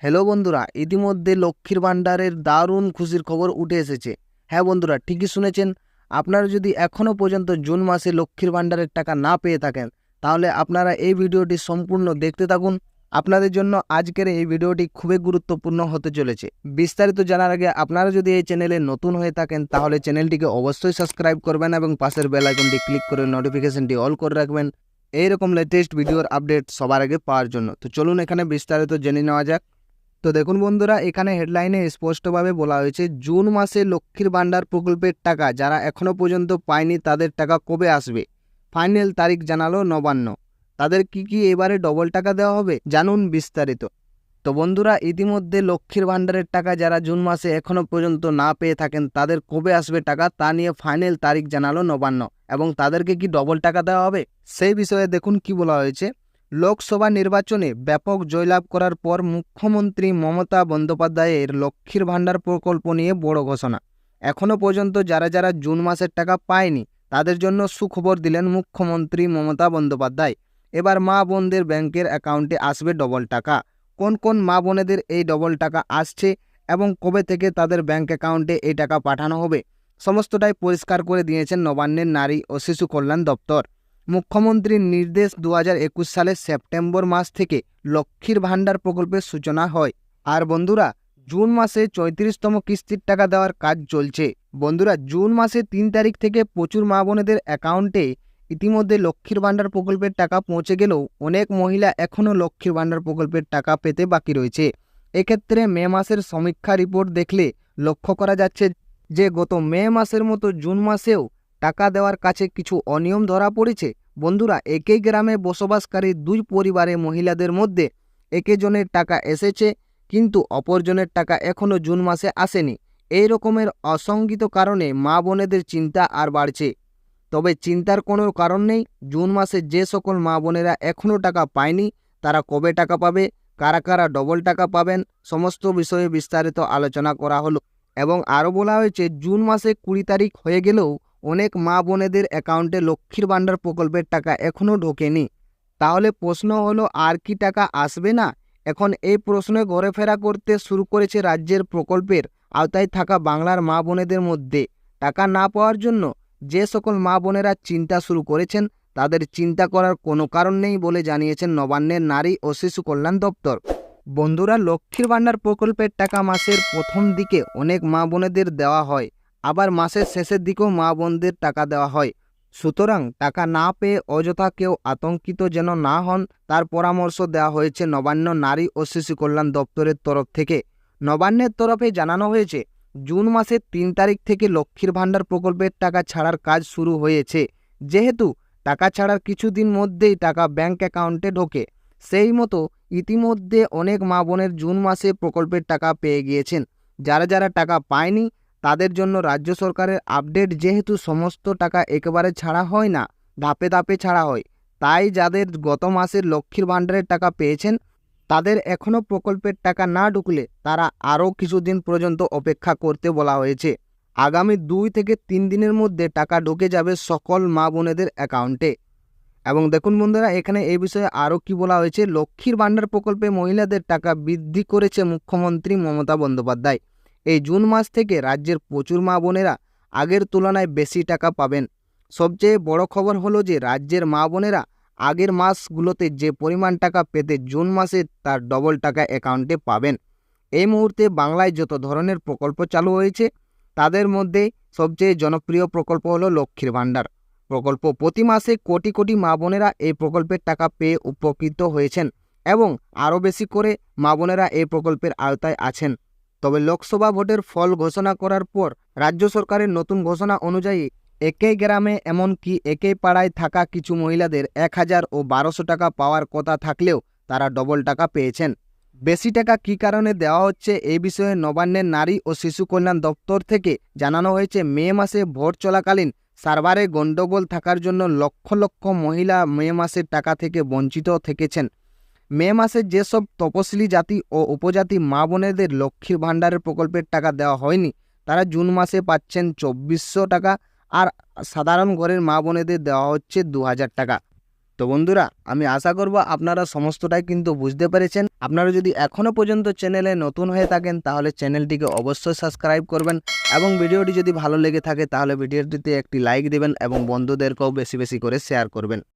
Hello বন্ধুরা, ইতিমধ্যে লক্ষ্মীর ভাণ্ডারের দারুণ খুশির খবর উঠে এসেছে। হ্যাঁ বন্ধুরা, ঠিকই শুনেছেন। আপনারা যদি এখনও পর্যন্ত জুন মাসে লক্ষ্মীর ভাণ্ডারের টাকা না পেয়ে থাকেন, তাহলে আপনারা এই ভিডিওটি সম্পূর্ণ দেখতে থাকুন। আপনাদের জন্য আজকের এই ভিডিওটি খুবই গুরুত্বপূর্ণ হতে চলেছে। বিস্তারিত জানার আগে আপনারা যদি এই চ্যানেলে নতুন হয়ে থাকেন, তাহলে চ্যানেলটিকে অবশ্যই সাবস্ক্রাইব করবেন এবং পাশের বেল আইকনটি ক্লিক করে নোটিফিকেশনটি অল করে রাখবেন এইরকম লেটেস্ট ভিডিওর আপডেট সবার আগে পাওয়ার জন্য। তো চলুন এখানে বিস্তারিত জেনে নেওয়া যাক। তো দেখুন বন্ধুরা, এখানে হেডলাইনে স্পষ্টভাবে বলা হয়েছে জুন মাসে লক্ষ্মীর ভাণ্ডার প্রকল্পের টাকা যারা এখনও পর্যন্ত পায়নি তাদের টাকা কবে আসবে, ফাইনাল তারিখ জানালো নবান্ন। তাদের কি এবারে ডবল টাকা দেওয়া হবে, জানুন বিস্তারিত। তো বন্ধুরা, ইতিমধ্যে লক্ষ্মীর ভাণ্ডারের টাকা যারা জুন মাসে এখনও পর্যন্ত না পেয়ে থাকেন তাদের কবে আসবে টাকা তা নিয়ে ফাইনাল তারিখ জানালো নবান্ন। এবং তাদেরকে কি ডবল টাকা দেওয়া হবে সেই বিষয়ে দেখুন কি বলা হয়েছে। লোকসভা নির্বাচনে ব্যাপক জয়লাভ করার পর মুখ্যমন্ত্রী মমতা বন্দ্যোপাধ্যায়ের লক্ষ্মীর ভাণ্ডার প্রকল্প নিয়ে বড় ঘোষণা। এখনও পর্যন্ত যারা যারা জুন মাসের টাকা পায়নি তাদের জন্য সুখবর দিলেন মুখ্যমন্ত্রী মমতা বন্দ্যোপাধ্যায়। এবার মা বোনদের ব্যাংকের অ্যাকাউন্টে আসবে ডবল টাকা। কোন কোন মা বোনেদের এই ডবল টাকা আসছে এবং কবে থেকে তাদের ব্যাংক অ্যাকাউন্টে এই টাকা পাঠানো হবে, সমস্তটাই পরিষ্কার করে দিয়েছেন নবান্নের নারী ও শিশু কল্যাণ দপ্তর। মুখ্যমন্ত্রীর নির্দেশ 2021 সালের সেপ্টেম্বর মাস থেকে লক্ষ্মীর ভাণ্ডার প্রকল্পের সূচনা হয়। আর বন্ধুরা, জুন মাসে 34তম কিস্তির টাকা দেওয়ার কাজ চলছে। বন্ধুরা, জুন মাসে 3 তারিখ থেকে প্রচুর মা বোনেদের অ্যাকাউন্টে ইতিমধ্যে লক্ষ্মীর ভাণ্ডার প্রকল্পের টাকা পৌঁছে গেলেও অনেক মহিলা এখনও লক্ষ্মীর ভাণ্ডার প্রকল্পের টাকা পেতে বাকি রয়েছে। এক্ষেত্রে মে মাসের সমীক্ষা রিপোর্ট দেখলে লক্ষ্য করা যাচ্ছে যে গত মে মাসের মতো জুন মাসেও টাকা দেওয়ার কাছে কিছু অনিয়ম ধরা পড়েছে। বন্ধুরা, একই গ্রামে বসবাসকারী দুই পরিবারের মহিলাদের মধ্যে একজনের টাকা এসেছে কিন্তু অপরজনের টাকা এখনও জুন মাসে আসেনি। এই রকমের অসঙ্গত কারণে মা বোনেদের চিন্তা আর বাড়ছে। তবে চিন্তার কোনো কারণ নেই। জুন মাসে যে সকল মা বোনেরা এখনও টাকা পায়নি তারা কবে টাকা পাবে, কারা কারা ডবল টাকা পাবেন, সমস্ত বিষয়ে বিস্তারিত আলোচনা করা হলো। এবং আরও বলা হয়েছে জুন মাসে 20 তারিখ হয়ে গেলেও অনেক মা বোনেদের অ্যাকাউন্টে লক্ষ্মীর ভাণ্ডার প্রকল্পের টাকা এখনও ঢোকেনি। তাহলে প্রশ্ন হলো, আর কি টাকা আসবে না? এখন এই প্রশ্নে ঘোরাফেরা করতে শুরু করেছে রাজ্যের প্রকল্পের আওতায় থাকা বাংলার মা বোনেদের মধ্যে। টাকা না পাওয়ার জন্য যে সকল মা বোনেরা চিন্তা শুরু করেছেন তাদের চিন্তা করার কোনো কারণ নেই বলে জানিয়েছেন নবান্নের নারী ও শিশু কল্যাণ দপ্তর। বন্ধুরা, লক্ষ্মীর ভাণ্ডার প্রকল্পের টাকা মাসের প্রথম দিকে অনেক মা বোনেদের দেওয়া হয়, আবার মাসের শেষের দিকেও মা বোনদের টাকা দেওয়া হয়। সুতরাং টাকা না পেয়ে অযথা কেউ আতঙ্কিত যেন না হন তার পরামর্শ দেওয়া হয়েছে নবান্ন নারী ও শিশু কল্যাণ দপ্তরের তরফ থেকে। নবান্নের তরফে জানানো হয়েছে জুন মাসের 3 তারিখ থেকে লক্ষ্মীর ভাণ্ডার প্রকল্পের টাকা ছাড়ার কাজ শুরু হয়েছে। যেহেতু টাকা ছাড়ার কিছুদিন মধ্যেই টাকা ব্যাংক অ্যাকাউন্টে ঢোকে, সেই মতো ইতিমধ্যে অনেক মা বোনের জুন মাসে প্রকল্পের টাকা পেয়ে গিয়েছেন। যারা যারা টাকা পায়নি তাদের জন্য রাজ্য সরকারের আপডেট, যেহেতু সমস্ত টাকা একেবারে ছাড়া হয় না, ধাপে ধাপে ছাড়া হয়, তাই যাদের গত মাসের লক্ষ্মীর ভাণ্ডারের টাকা পেয়েছেন তাদের এখনও প্রকল্পের টাকা না ঢুকলে তারা আরও কিছুদিন পর্যন্ত অপেক্ষা করতে বলা হয়েছে। আগামী 2 থেকে 3 দিনের মধ্যে টাকা ঢুকে যাবে সকল মা বোনেদের অ্যাকাউন্টে। এবং দেখুন বন্ধুরা, এখানে এই বিষয়ে আরও কি বলা হয়েছে। লক্ষ্মীর ভাণ্ডার প্রকল্পে মহিলাদের টাকা বৃদ্ধি করেছে মুখ্যমন্ত্রী মমতা বন্দ্যোপাধ্যায়। এই জুন মাস থেকে রাজ্যের প্রচুর মা বোনেরা আগের তুলনায় বেশি টাকা পাবেন। সবচেয়ে বড় খবর হলো যে রাজ্যের মা বোনেরা আগের মাসগুলোতে যে পরিমাণ টাকা পেতে জুন মাসে তার ডবল টাকা অ্যাকাউন্টে পাবেন। এই মুহূর্তে বাংলায় যত ধরনের প্রকল্প চালু হয়েছে তাদের মধ্যে সবচেয়ে জনপ্রিয় প্রকল্প হলো লক্ষ্মীর ভাণ্ডার প্রকল্প। প্রতি মাসে কোটি কোটি মা বোনেরা এই প্রকল্পের টাকা পেয়ে উপকৃত হয়েছেন এবং আরও বেশি করে মা বোনেরা এই প্রকল্পের আওতায় আছেন। তবে লোকসভা ভোটের ফল ঘোষণা করার পর রাজ্য সরকারের নতুন ঘোষণা অনুযায়ী একই গ্রামে এমনকি একই পাড়ায় থাকা কিছু মহিলাদের 1000 ও 1200 টাকা পাওয়ার কথা থাকলেও তারা ডবল টাকা পেয়েছেন। বেশি টাকা কী কারণে দেওয়া হচ্ছে এই বিষয়ে নবান্নের নারী ও শিশু কল্যাণ দপ্তর থেকে জানানো হয়েছে। মে মাসে ভোট চলাকালীন সার্ভারে গণ্ডগোল থাকার জন্য লক্ষ লক্ষ মহিলা মে মাসের টাকা থেকে বঞ্চিত থেকেছেন। মে মাসে যেসব তপশিলি জাতি ও উপজাতি মা বোনেদের লক্ষ্মীর ভাণ্ডারের প্রকল্পের টাকা দেওয়া হয়নি তারা জুন মাসে পাচ্ছেন 2400 টাকা, আর সাধারণ ঘরের মা বোনেদের দেওয়া হচ্ছে 2000 টাকা। তো বন্ধুরা, আমি আশা করব আপনারা সমস্তটাই কিন্তু বুঝতে পেরেছেন। আপনারা যদি এখনও পর্যন্ত চ্যানেলে নতুন হয়ে থাকেন তাহলে চ্যানেলটিকে অবশ্যই সাবস্ক্রাইব করবেন এবং ভিডিওটি যদি ভালো লেগে থাকে তাহলে ভিডিওটিতে একটি লাইক দেবেন এবং বন্ধুদেরকেও বেশি বেশি করে শেয়ার করবেন।